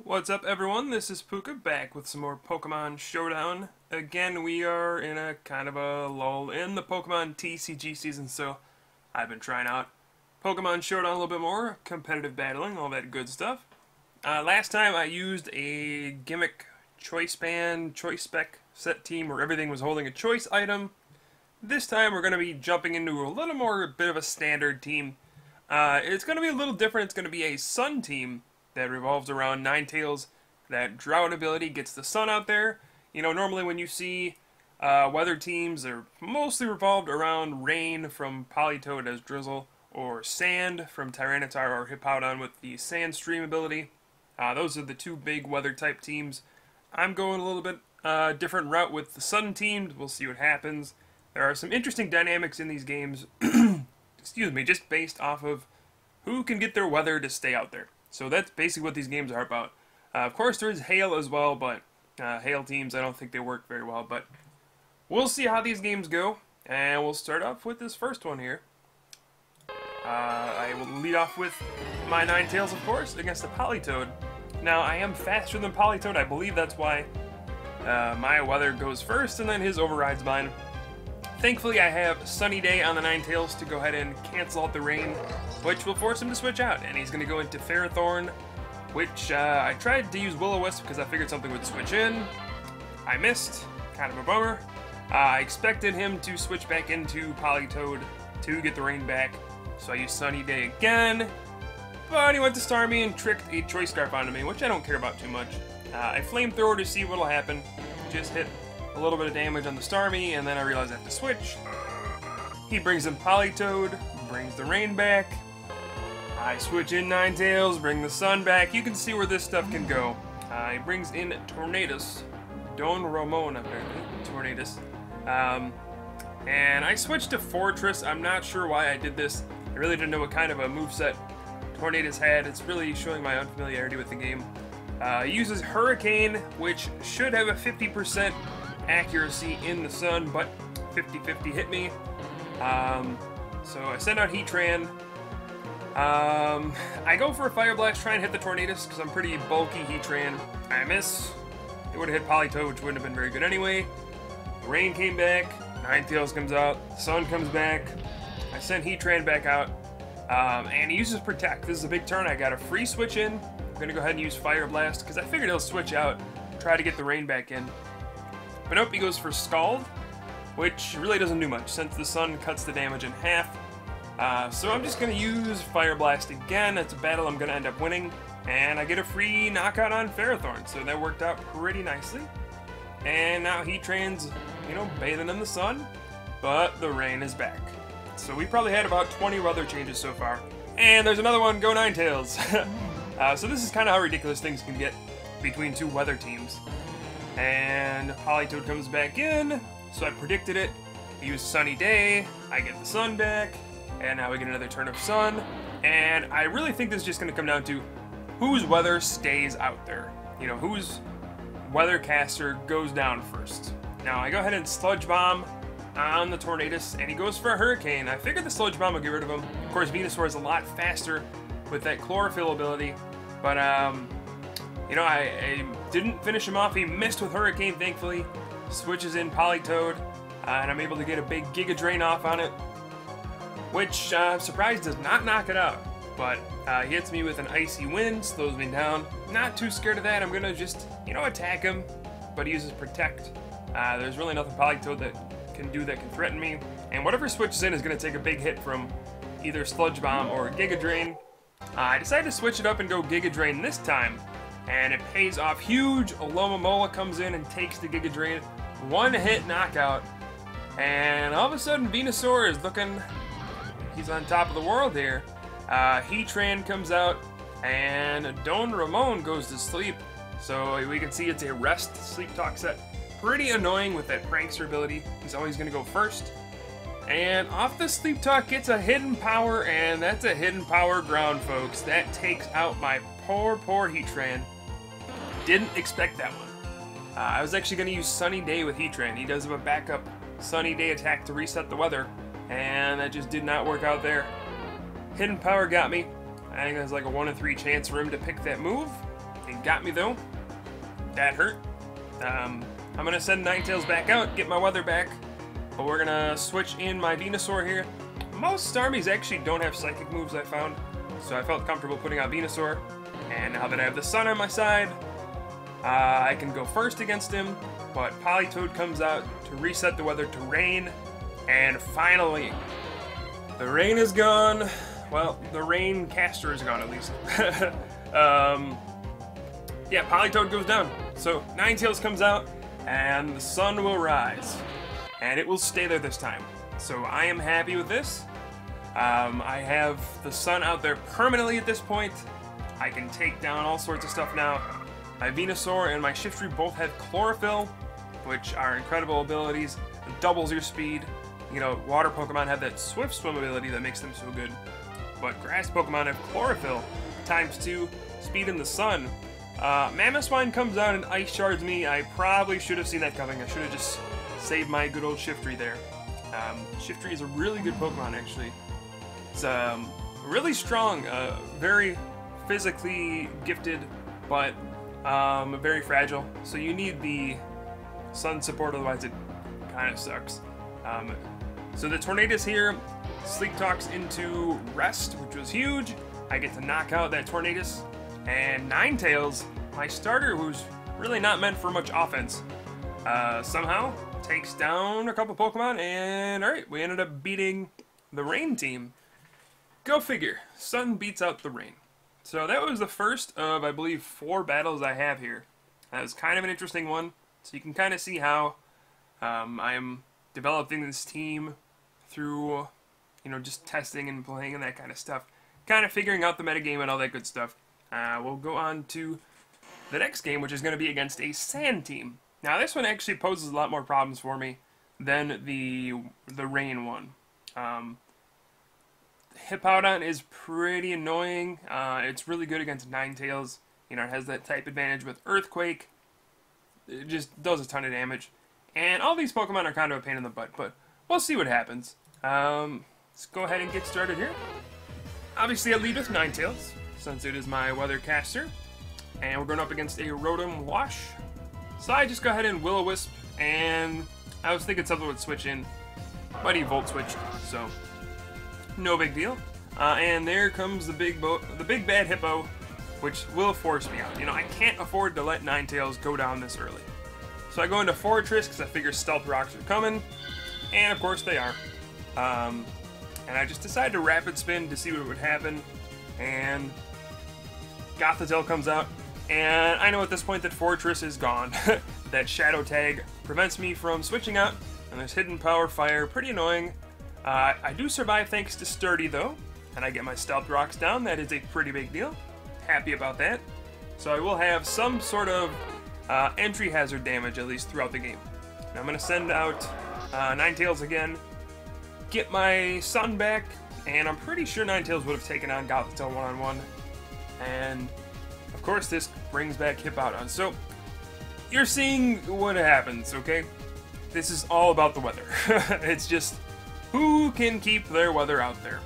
What's up, everyone? This is Pooka back with some more Pokemon Showdown. Again, we are in a kind of a lull in the Pokemon TCG season, so I've been trying out Pokemon Showdown a little bit more, competitive battling, all that good stuff. Last time I used a gimmick choice band, choice spec set team where everything was holding a choice item. This time we're going to be jumping into a little more bit of a standard team. It's going to be a little different. It's going to be a Sun team that revolves around Ninetales. That drought ability gets the sun out there. You know, normally when you see weather teams, they're mostly revolved around rain from Politoed as Drizzle, or sand from Tyranitar or Hippowdon with the Sand Stream ability. Those are the two big weather type teams. I'm going a little bit different route with the sun teams. We'll see what happens. There are some interesting dynamics in these games, excuse me, just based off of who can get their weather to stay out there. So that's basically what these games are about. Of course, there is hail as well, but hail teams, I don't think they work very well. But we'll see how these games go, and we'll start off with this first one here. I will lead off with my Ninetales, of course, against the Politoed. Now, I am faster than Politoed. I believe that's why my weather goes first, and then his overrides mine. Thankfully, I have Sunny Day on the Ninetales to go ahead and cancel out the rain, which will force him to switch out, and he's going to go into Ferrothorn, which I tried to use Will-O-Wisp because I figured something would switch in. I missed, kind of a bummer. I expected him to switch back into Politoed to get the rain back, so I used Sunny Day again, but he went to Starmie and tricked a Choice Scarf onto me, which I don't care about too much. I Flamethrower to see what'll happen, just hit a little bit of damage on the Starmie, and then I realized I have to switch. He brings in Politoed, brings the rain back. I switch in Ninetales, bring the sun back. You can see where this stuff can go. He brings in Tornadus, Don Ramon apparently, Tornadus. And I switched to Fortress. I'm not sure why I did this. I really didn't know what kind of a moveset Tornadus had. It's really showing my unfamiliarity with the game. He uses Hurricane, which should have a 50% accuracy in the sun, but 50-50 hit me. So I send out Heatran. I go for a Fire Blast, try and hit the Tornadus, because I'm pretty bulky Heatran. I miss. It would have hit Politoed, which wouldn't have been very good anyway. The rain came back, Ninetales comes out, the sun comes back. I send Heatran back out, and he uses Protect. This is a big turn. I got a free switch in. I'm going to go ahead and use Fire Blast, because I figured he'll switch out, try to get the rain back in. But nope, he goes for Scald, which really doesn't do much, since the sun cuts the damage in half. So I'm just going to use Fire Blast again. It's a battle I'm going to end up winning, and I get a free knockout on Ferrothorn, so that worked out pretty nicely. And now Heatran's, you know, bathing in the sun, but the rain is back. So we probably had about 20 weather changes so far. And there's another one, go Ninetales! So this is kind of how ridiculous things can get between two weather teams. And Politoed comes back in, so I predicted it. I use Sunny Day, I get the sun back, and now we get another turn of sun. And I really think this is just going to come down to whose weather stays out there. You know, whose weather caster goes down first. Now I go ahead and Sludge Bomb on the Tornadus, and he goes for a Hurricane. I figured the Sludge Bomb would get rid of him. Of course, Venusaur is a lot faster with that Chlorophyll ability, but you know, I didn't finish him off. He missed with Hurricane, thankfully. Switches in Politoed, and I'm able to get a big Giga Drain off on it, which I'm surprised does not knock it out. But he hits me with an Icy Wind, slows me down. Not too scared of that. I'm gonna just, you know, attack him, but he uses Protect. There's really nothing Politoed that can do that can threaten me. And whatever switches in is gonna take a big hit from either Sludge Bomb or Giga Drain. I decided to switch it up and go Giga Drain this time, and it pays off huge. Alomomola comes in and takes the Giga Drain. One hit knockout, and all of a sudden Venusaur is looking, he's on top of the world here. Heatran comes out, and Don Ramon goes to sleep. So we can see it's a rest sleep talk set. Pretty annoying with that prankster ability. He's always going to go first. And off the sleep talk gets a hidden power, and that's a hidden power ground, folks. That takes out my poor Heatran. Didn't expect that one. I was actually going to use Sunny Day with Heatran. He does have a backup Sunny Day attack to reset the weather, and that just did not work out there. Hidden power got me. I think there's like a 1 in 3 chance for him to pick that move. It got me though. That hurt. I'm gonna send Ninetales back out, get my weather back, but we're gonna switch in my Venusaur here. Most Starmies actually don't have psychic moves, I found, so I felt comfortable putting out Venusaur. And now that I have the sun on my side, I can go first against him, but Politoed comes out to reset the weather to rain, and finally, the rain is gone. Well, the rain caster is gone at least. Yeah, Politoed goes down. So Ninetales comes out, and the sun will rise. And it will stay there this time. So I am happy with this. I have the sun out there permanently at this point. I can take down all sorts of stuff now. My Venusaur and my Shiftry both have Chlorophyll, which are incredible abilities. It doubles your speed. You know, water Pokemon have that Swift Swim ability that makes them so good. But grass Pokemon have Chlorophyll, ×2, speed in the sun. Mamoswine comes out and Ice Shards me. I probably should have seen that coming. I should have just saved my good old Shiftry there. Shiftry is a really good Pokemon, actually. It's really strong, very physically gifted, but very fragile. So you need the sun support, otherwise it kind of sucks. So the Tornadus here, Sleep Talks into Rest, which was huge. I get to knock out that Tornadus. And Ninetales, my starter, who's really not meant for much offense, somehow takes down a couple Pokemon, and alright, we ended up beating the Rain team. Go figure, Sun beats out the Rain. So that was the first of, I believe, 4 battles I have here. That was kind of an interesting one, so you can kind of see how I'm developing this team through, you know, just testing and playing and that kind of stuff. Kind of figuring out the metagame and all that good stuff. We'll go on to the next game, which is going to be against a Sand team. Now, this one actually poses a lot more problems for me than the Rain one. Hippowdon is pretty annoying. It's really good against Ninetales. You know, it has that type advantage with Earthquake. It just does a ton of damage. And all these Pokemon are kind of a pain in the butt, but we'll see what happens. Let's go ahead and get started here. Obviously, I lead with Ninetales, since it is my weather caster. And we're going up against a Rotom Wash. So I just go ahead and Will-O-Wisp, and I was thinking something would switch in, but he Volt switched, so no big deal. And there comes the big bad Hippo, which will force me out. You know, I can't afford to let Ninetales go down this early. So I go into Fortress because I figure Stealth Rocks are coming, and of course they are. And I just decided to Rapid Spin to see what would happen, and Gothitelle comes out. And I know at this point that Fortress is gone. That Shadow Tag prevents me from switching out, and there's Hidden Power Fire, pretty annoying. I do survive thanks to Sturdy though, and I get my Stealth Rocks down. That is a pretty big deal. Happy about that. So I will have some sort of entry hazard damage at least throughout the game. Now I'm going to send out Ninetales again, get my Sun back, and I'm pretty sure Ninetales would have taken on Gothitelle one-on-one. And of course, this brings back Hippowdon. So, you're seeing what happens, okay? This is all about the weather. It's just, who can keep their weather out there?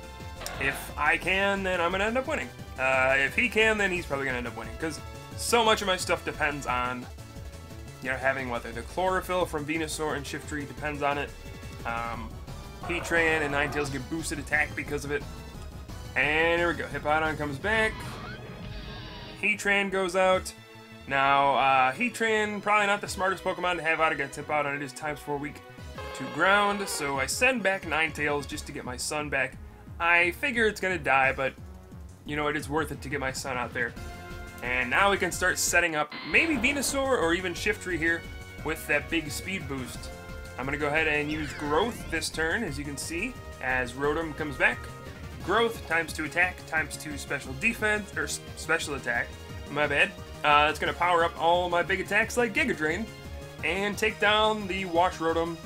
If I can, then I'm going to end up winning. If he can, then he's probably going to end up winning. Because so much of my stuff depends on, you know, having weather. The Chlorophyll from Venusaur and Shiftry depends on it. Heatran and Ninetales get boosted attack because of it. And here we go. Hippowdon comes back. Heatran goes out. Now, Heatran, probably not the smartest Pokemon to have out against Hippowdon. It is ×4 weak to ground, so I send back Ninetales just to get my Sun back. I figure it's going to die, but, you know, it is worth it to get my Sun out there. And now we can start setting up maybe Venusaur or even Shiftry here with that big speed boost. I'm going to go ahead and use Growth this turn, as you can see, as Rotom comes back. Growth, ×2 attack, ×2 special defense, or special attack, my bad. It's going to power up all my big attacks like Giga Drain, and take down the Wash Rotom,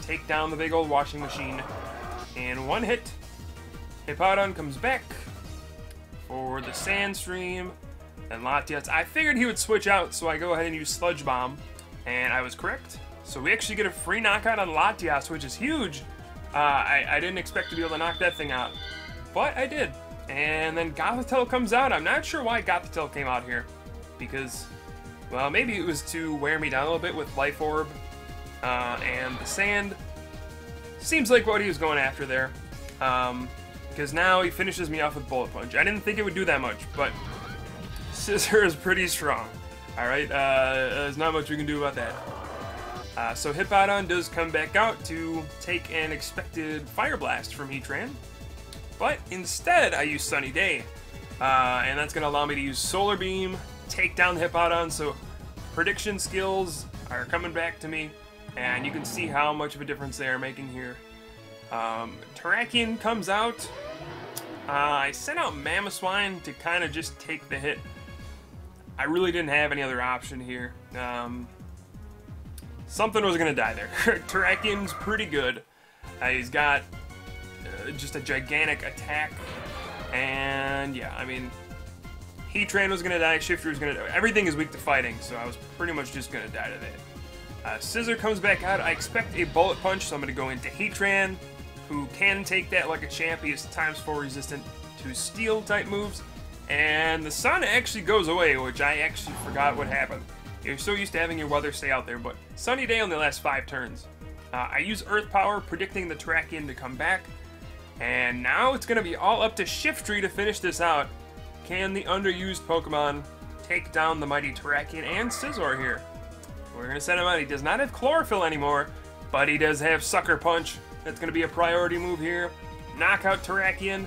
take down the big old washing machine, in one hit. Hippowdon comes back for the Sandstream, and Latias. I figured he would switch out, so I go ahead and use Sludge Bomb, and I was correct. So we actually get a free knockout on Latias, which is huge. I didn't expect to be able to knock that thing out, but I did. And then Gothitelle comes out. I'm not sure why Gothitelle came out here. because, well, maybe it was to wear me down a little bit with Life Orb and the Sand. Seems like what he was going after there. Because now he finishes me off with Bullet Punch. I didn't think it would do that much, but Scissor is pretty strong. Alright, there's not much we can do about that. So Hippowdon does come back out to take an expected Fire Blast from Heatran. But instead, I use Sunny Day. And that's going to allow me to use Solar Beam, take down the Hippowdon, so prediction skills are coming back to me. And you can see how much of a difference they are making here. Terrakion comes out. I sent out Mamoswine to kind of just take the hit. I really didn't have any other option here. Something was going to die there. Terrakion's pretty good. He's got just a gigantic attack. And yeah, I mean, Heatran was going to die, Shifter was going to die. Everything is weak to fighting, so I was pretty much just going to die to that. Scissor comes back out. I expect a Bullet Punch, so I'm going to go into Heatran, who can take that like a champ. He is ×4 resistant to Steel type moves. And the sun actually goes away, which I actually forgot what happened. You're so used to having your weather stay out there, but Sunny Day only lasts 5 turns. I use Earth Power, predicting the Terrakion to come back. And now it's going to be all up to Shiftry to finish this out. Can the underused Pokemon take down the mighty Terrakion and Scizor here? We're going to send him out. He does not have Chlorophyll anymore, but he does have Sucker Punch. That's going to be a priority move here. Knockout Terrakion.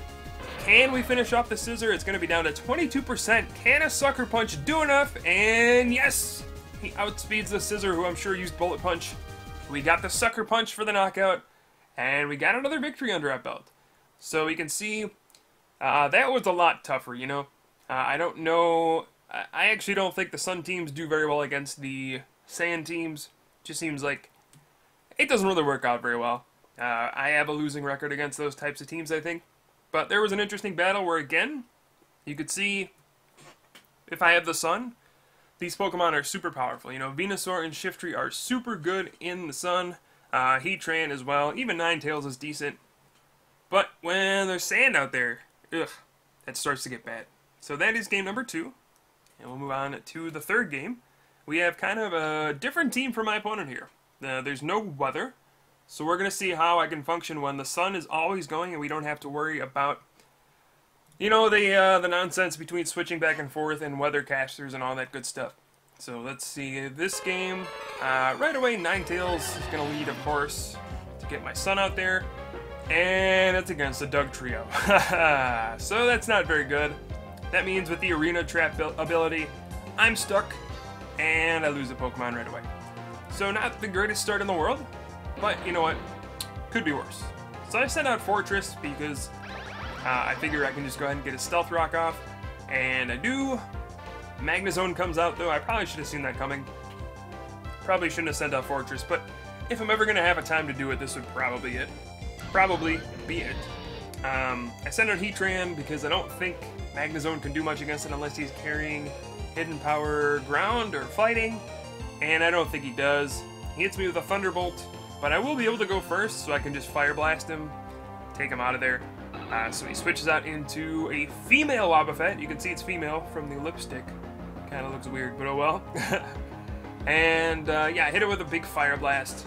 Can we finish off the Scizor? It's going to be down to 22%. Can a Sucker Punch do enough? And yes! He outspeeds the Scizor, who I'm sure used Bullet Punch. We got the Sucker Punch for the knockout. And we got another victory under our belt. So we can see that was a lot tougher, you know? I don't know. I actually don't think the Sun teams do very well against the Sand teams. Just seems like it doesn't really work out very well. I have a losing record against those types of teams, I think. But there was an interesting battle where, again, you could see if I have the Sun, these Pokemon are super powerful. You know, Venusaur and Shiftry are super good in the Sun. Heatran as well. Even Ninetales is decent. But when there's sand out there, ugh, that starts to get bad. So that is game number 2. And we'll move on to the third game. We have kind of a different team for my opponent here. There's no weather. So we're going to see how I can function when the sun is always going and we don't have to worry about, you know, the nonsense between switching back and forth and weather casters and all that good stuff. So let's see this game. Right away, Ninetales is going to lead, of course, to get my Sun out there. And it's against the Doug Trio. So that's not very good. That means with the Arena Trap ability, I'm stuck and I lose a Pokemon right away. So not the greatest start in the world. But, you know what, could be worse. So I sent out Fortress because I figure I can just go ahead and get a Stealth Rock off. And I do. Magnezone comes out, though. I probably should have seen that coming. Probably shouldn't have sent out Fortress, but if I'm ever going to have a time to do it, this would probably be it. I sent out Heatran because I don't think Magnezone can do much against it unless he's carrying Hidden Power Ground or Fighting. And I don't think he does. He hits me with a Thunderbolt. But I will be able to go first, so I can just Fire Blast him, take him out of there. So he switches out into a female Wobbuffet. You can see it's female from the lipstick. Kind of looks weird, but oh well. And yeah, I hit it with a big Fire Blast.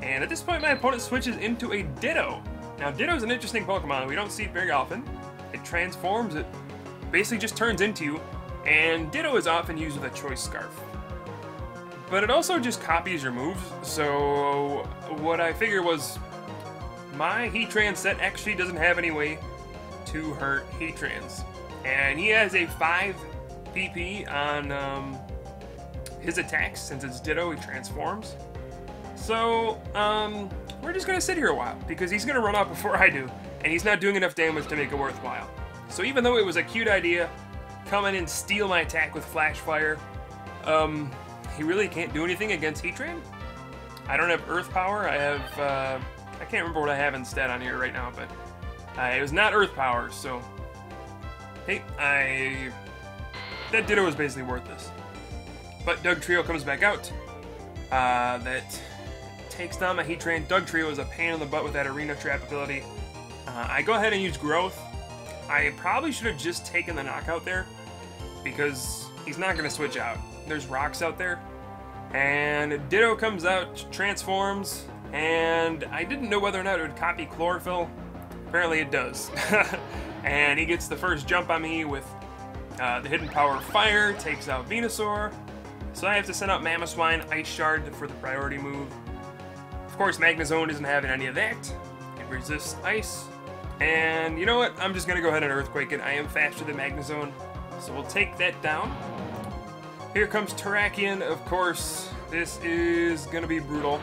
And at this point, my opponent switches into a Ditto. Now, Ditto's an interesting Pokemon. We don't see it very often. It transforms. It basically just turns into you. And Ditto is often used with a Choice Scarf. But it also just copies your moves, so what I figured was my Heatran set actually doesn't have any way to hurt Heatrans. And he has a 5 PP on his attacks. Since it's Ditto, he transforms. So, we're just going to sit here a while, because he's going to run out before I do, and he's not doing enough damage to make it worthwhile. So even though it was a cute idea, come in and steal my attack with Flash Fire, he really can't do anything against Heatran. I don't have Earth Power. I have, I can't remember what I have instead on here right now, but it was not Earth Power, so hey, that Ditto is basically worthless. But Doug Trio comes back out. That takes down my Heatran. Doug Trio is a pain in the butt with that Arena Trap ability. I go ahead and use Growth. I probably should have just taken the knockout there, because he's not going to switch out. There's rocks out there. And Ditto comes out, transforms, and I didn't know whether or not it would copy Chlorophyll. Apparently it does. And he gets the first jump on me with the hidden power of Fire, takes out Venusaur. So I have to send out Mamoswine, Ice Shard for the priority move. Of course, Magnezone isn't having any of that. It resists Ice. And you know what? I'm just going to go ahead and Earthquake it. I am faster than Magnezone, so we'll take that down. Here comes Terrakion, of course. This is going to be brutal.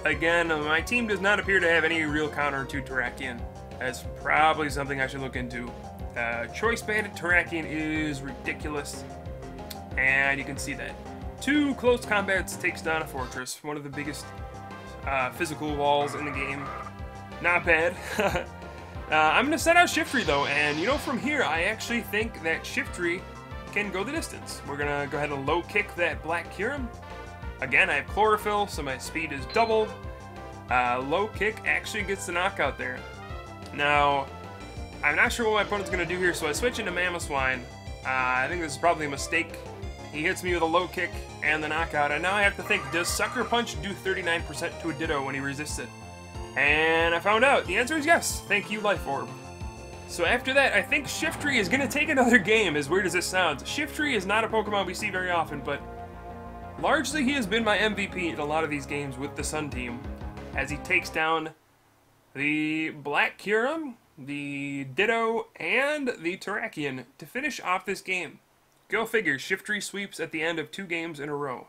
Again, my team does not appear to have any real counter to Terrakion. That's probably something I should look into. Choice Banded Terrakion is ridiculous, and you can see that. 2 close combats takes down a Fortress, one of the biggest physical walls in the game. Not bad. I'm going to send out Shiftry, though, and you know, from here, I actually think that Shiftry can go the distance. We're going to go ahead and low kick that Black Kyurem. Again, I have Chlorophyll, so my speed is doubled. Low kick actually gets the knockout there. Now, I'm not sure what my opponent's going to do here, so I switch into Mamoswine. I think this is probably a mistake. He hits me with a low kick and the knockout, and now I have to think, does Sucker Punch do 39% to a Ditto when he resists it? And I found out. The answer is yes. Thank you, Life Orb. So after that, I think Shiftry is going to take another game, as weird as this sounds. Shiftry is not a Pokemon we see very often, but largely he has been my MVP in a lot of these games with the Sun team, as he takes down the Black Kyurem, the Ditto, and the Terrakion to finish off this game. Go figure, Shiftry sweeps at the end of 2 games in a row,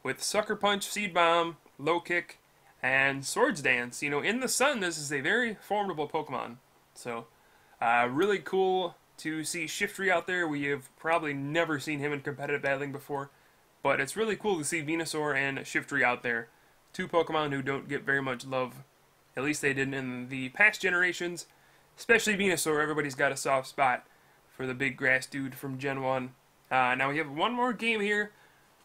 with Sucker Punch, Seed Bomb, Low Kick, and Swords Dance. You know, in the Sun, this is a very formidable Pokemon. So, really cool to see Shiftry out there. We have probably never seen him in competitive battling before, but it's really cool to see Venusaur and Shiftry out there. 2 Pokemon who don't get very much love. At least they didn't in the past generations. Especially Venusaur, everybody's got a soft spot for the big grass dude from Gen 1. Now we have one more game here.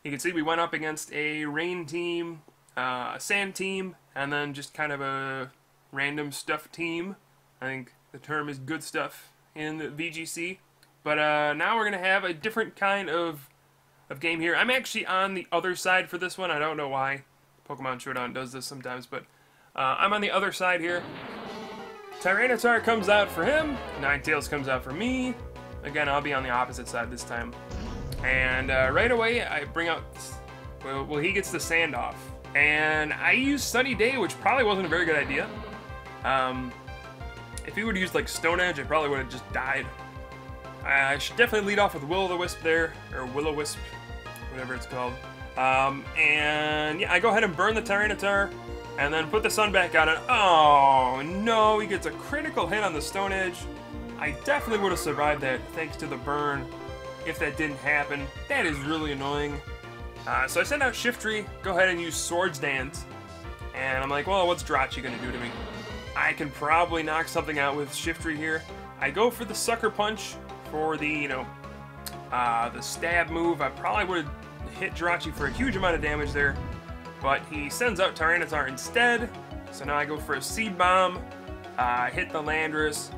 You can see we went up against a rain team, a sand team, and then just kind of a random stuff team. I think the term is good stuff in the VGC. But now we're going to have a different kind of game here. I'm actually on the other side for this one. I don't know why. Pokemon Showdown does this sometimes, but I'm on the other side here. Tyranitar comes out for him. Ninetales comes out for me. Again, I'll be on the opposite side this time. And right away, I bring out... Well, he gets the Sand off. And I use Sunny Day, which probably wasn't a very good idea. If he would have used, like, Stone Edge, I probably would have just died. I should definitely lead off with Will-O-Wisp there. Or Will-O-Wisp, whatever it's called. And yeah, I go ahead and burn the Tyranitar. And then put the Sun back on it. Oh, no, he gets a critical hit on the Stone Edge. I definitely would have survived that thanks to the burn if that didn't happen. That is really annoying. So I send out Shiftry, go ahead and use Swords Dance. And I'm like, well, what's Jirachi going to do to me? I can probably knock something out with Shiftry here. I go for the Sucker Punch for the, you know, the stab move. I probably would have hit Jirachi for a huge amount of damage there. But he sends out Tyranitar instead. So now I go for a Seed Bomb, hit the Landorus.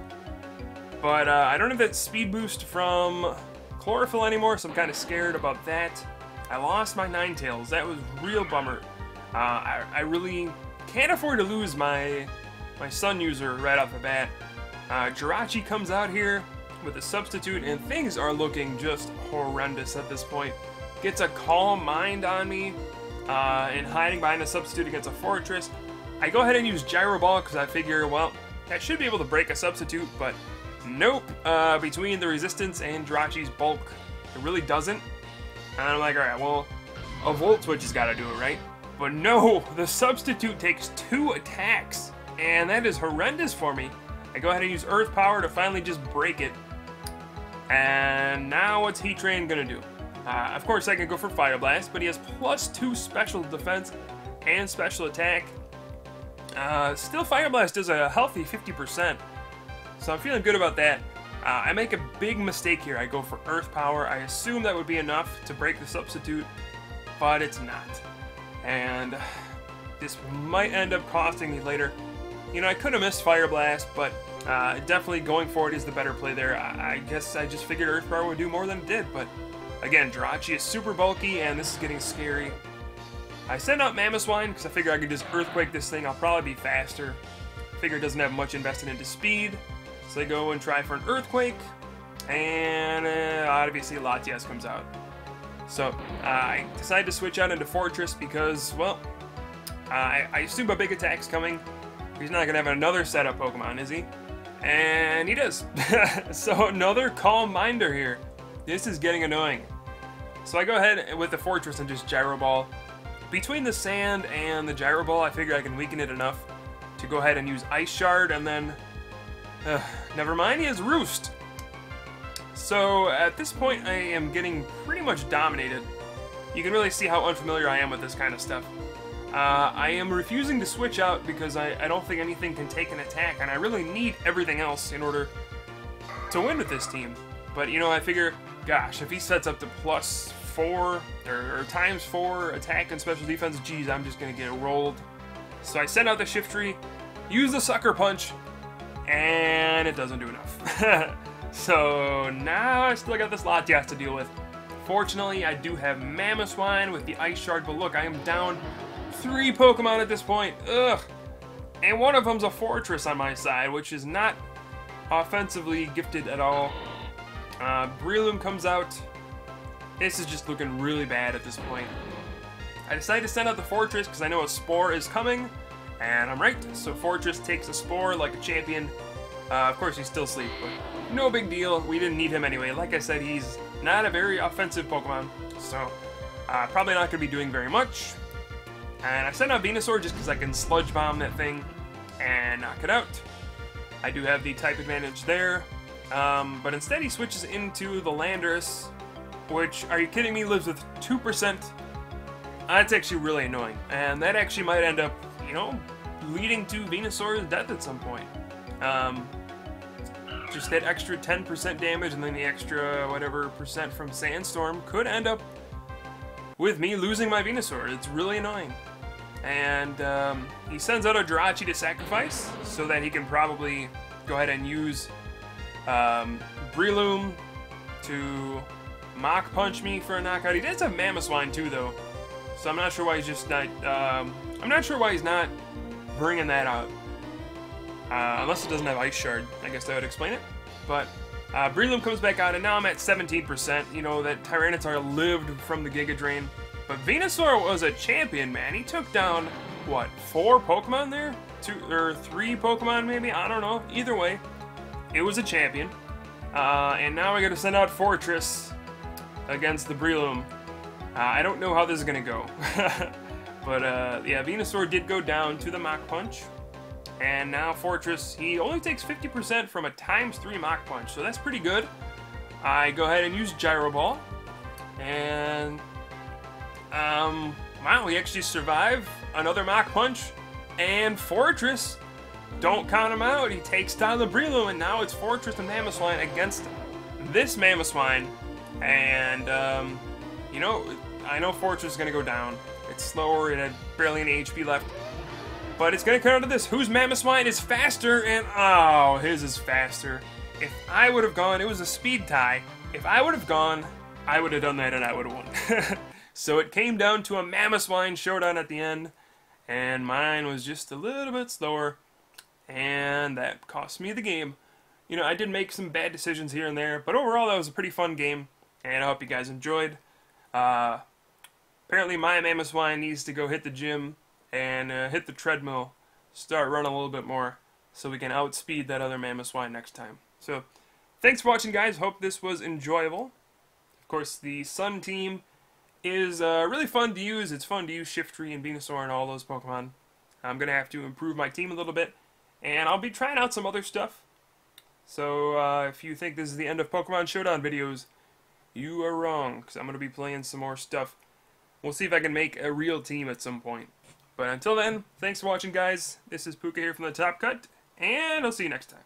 But I don't have that speed boost from Chlorophyll anymore, so I'm kind of scared about that. I lost my Ninetales. That was a real bummer. I really can't afford to lose my Sun user right off the bat. Jirachi comes out here with a substitute, and things are looking just horrendous at this point. Gets a Calm Mind on me, and hiding behind a substitute against a Fortress. I go ahead and use Gyro Ball because I figure, well, I should be able to break a substitute, but nope. Between the resistance and Jirachi's bulk, it really doesn't. And I'm like, alright, well, a Volt Switch has got to do it, right? But no, the substitute takes 2 attacks, and that is horrendous for me. I go ahead and use Earth Power to finally just break it. And now what's Heatran gonna do? Of course, I can go for Fire Blast, but he has +2 special defense and special attack. Still, Fire Blast does a healthy 50%, so I'm feeling good about that. I make a big mistake here. I go for Earth Power. I assume that would be enough to break the substitute, but it's not. And this might end up costing me later. You know, I could have missed Fire Blast, but definitely going for it is the better play there. I guess I just figured Earth Power would do more than it did, but Again, Jirachi is super bulky, and this is getting scary. I send out Mamoswine because I figure I could just Earthquake this thing. I'll probably be faster. Figure it doesn't have much invested into speed. So I go and try for an Earthquake, and obviously Latias comes out. So I decided to switch out into Fortress because, well, I assume a big attack's coming. He's not going to have another setup Pokemon, is he? And he does. So another Calm Minder here. This is getting annoying. So I go ahead with the Fortress and just Gyro Ball. Between the Sand and the Gyro Ball, I figure I can weaken it enough to go ahead and use Ice Shard, and then... never mind, he has Roost. So at this point, I am getting pretty much dominated. You can really see how unfamiliar I am with this kind of stuff. I am refusing to switch out because I don't think anything can take an attack, and I really need everything else in order to win with this team. But, you know, I figure, gosh, if he sets up to +4 or ×4 attack and special defense, geez, I'm just going to get rolled. So I send out the Shiftry, use the Sucker Punch, and it doesn't do enough. So now I still got this Latias to deal with. Fortunately, I do have Mamoswine with the Ice Shard, but look, I am down 3 Pokemon at this point. Ugh. And one of them's a Fortress on my side, which is not offensively gifted at all. Breloom comes out. This is just looking really bad at this point. I decided to send out the Fortress because I know a Spore is coming, and I'm right. So Fortress takes a Spore like a champion. Of course, he's still asleep, but no big deal. We didn't need him anyway. Like I said, he's not a very offensive Pokemon, so probably not going to be doing very much. And I sent out Venusaur just because I can Sludge Bomb that thing and knock it out. I do have the type advantage there, but instead he switches into the Landorus, which, are you kidding me, lives with 2%. That's actually really annoying, and that actually might end up, you know, leading to Venusaur's death at some point. Just that extra 10% damage and then the extra whatever percent from Sandstorm could end up with me losing my Venusaur. It's really annoying. And he sends out a Jirachi to sacrifice so that he can probably go ahead and use Breloom to Mach Punch me for a knockout. He does have Mamoswine too, though, so I'm not sure why he's just not. I'm not sure why he's not bringing that out. Unless it doesn't have Ice Shard, I guess that would explain it. But Breloom comes back out, and now I'm at 17%. You know, that Tyranitar lived from the Giga Drain. But Venusaur was a champion, man. He took down, what, 4 Pokemon there? 2 or 3 Pokemon, maybe? I don't know. Either way, it was a champion. And now we got to send out Fortress against the Breloom. I don't know how this is going to go. But, yeah, Venusaur did go down to the Mach Punch. And now Fortress, he only takes 50% from a ×3 Mach Punch, so that's pretty good. I go ahead and use Gyro Ball. And, wow, we actually survive another Mach Punch. And Fortress, don't count him out, he takes down the Breloom, and now it's Fortress and Mamoswine against this Mamoswine. And, you know, I know Fortress is going to go down. It's slower, it had barely any HP left. But it's going to come down to this. Whose Mamoswine is faster? And, oh, his is faster. If I would have gone, it was a speed tie. If I would have gone, I would have done that and I would have won. So it came down to a Mamoswine showdown at the end. And mine was just a little bit slower. And that cost me the game. You know, I did make some bad decisions here and there. But overall, that was a pretty fun game. And I hope you guys enjoyed. Apparently my Mamoswine needs to go hit the gym and hit the treadmill, start running a little bit more, so we can outspeed that other Mamoswine next time. So, thanks for watching, guys. Hope this was enjoyable. Of course, the Sun team is really fun to use. It's fun to use Shiftry and Venusaur and all those Pokemon. I'm going to have to improve my team a little bit, and I'll be trying out some other stuff. So, if you think this is the end of Pokemon Showdown videos, you are wrong, because I'm going to be playing some more stuff. We'll see if I can make a real team at some point. But until then, thanks for watching, guys. This is Pooka here from the Top Cut, and I'll see you next time.